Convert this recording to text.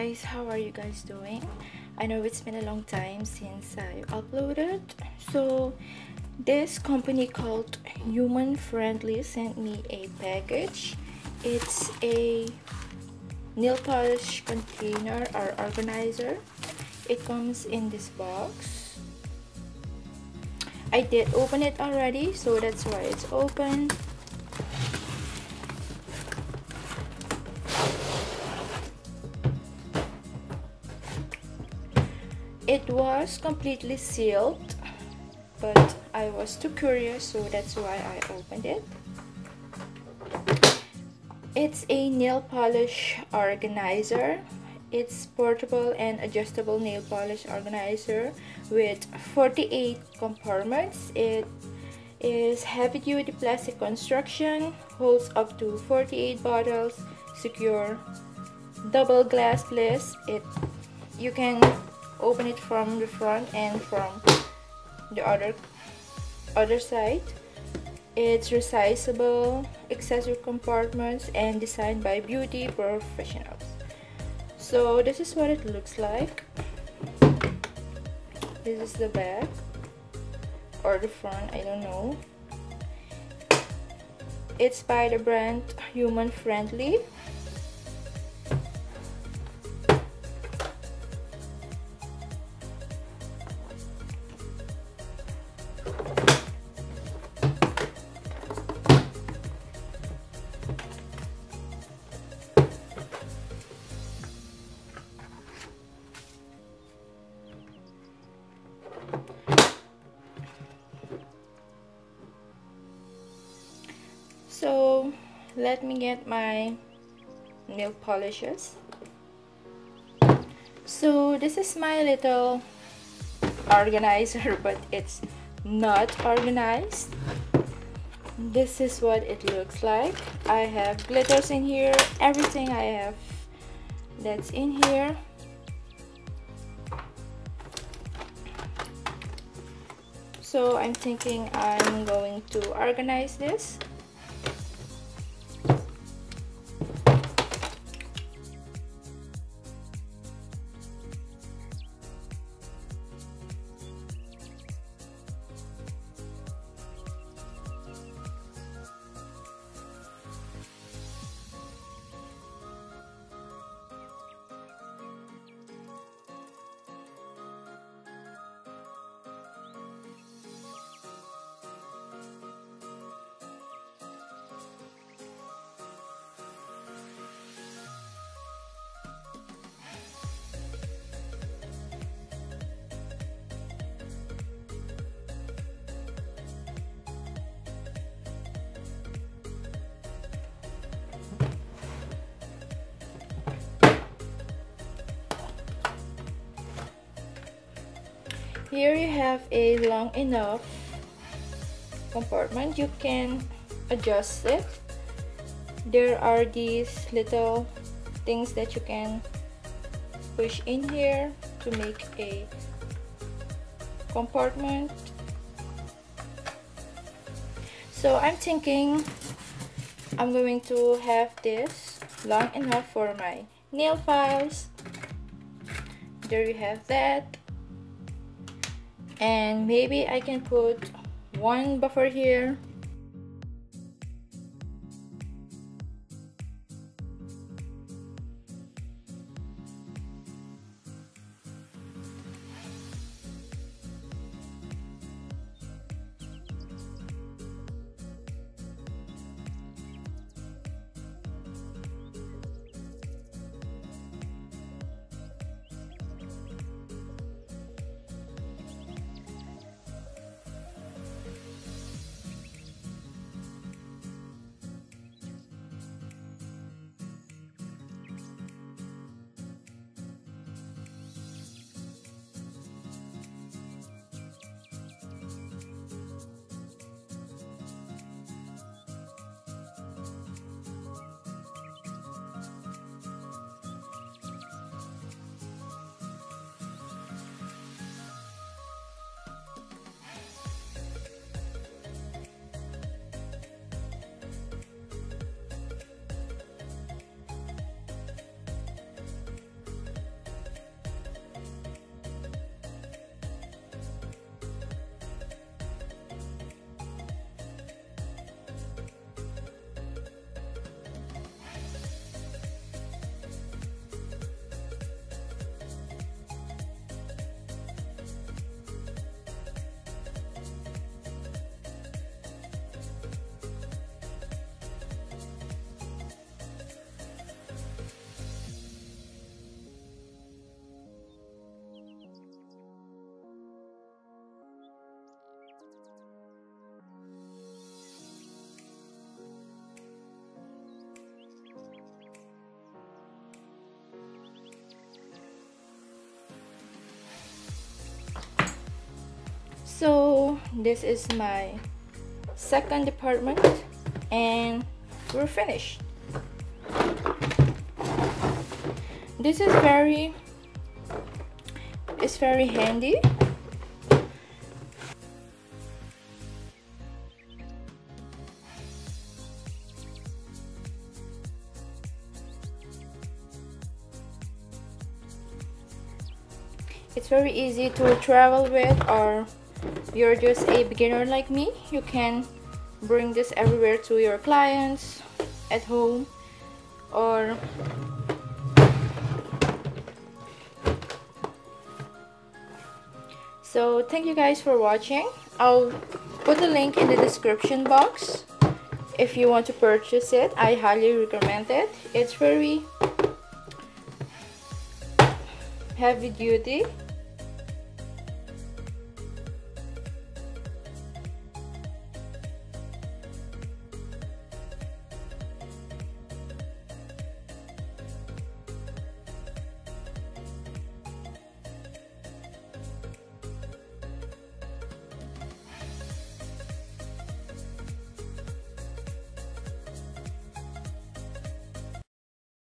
guys, how are you guys doing? I know it's been a long time since I uploaded. So this company called HumanFriendly sent me a package. It's a nail polish container or organizer. It comes in this box. I did open it already, so that's why it's open. It was completely sealed, but I was too curious, so that's why I opened it. It's a nail polish organizer. It's portable and adjustable nail polish organizer with 48 compartments. It is heavy-duty plastic construction, holds up to 48 bottles, secure double glass lid. You can open it from the front and from the other side. It's resizable, accessory compartments, and designed by beauty professionals. So this is what it looks like. This is the back or the front, I don't know. It's by the brand HumanFriendly. So let me get my nail polishes. So this is my little organizer, but it's not organized. This is what it looks like. I have glitters in here, everything I have that's in here. So I'm thinking I'm going to organize this. Here you have a long enough compartment. You can adjust it. There are these little things that you can push in here to make a compartment. So I'm thinking I'm going to have this long enough for my nail files. There you have that. And maybe I can put one buffer here. So this is my second department and we're finished. This is very handy. It's very easy to travel with, or you're just a beginner like me, you can bring this everywhere to your clients, at home, or so thank you guys for watching. I'll put the link in the description box if you want to purchase it. I highly recommend it. It's very heavy duty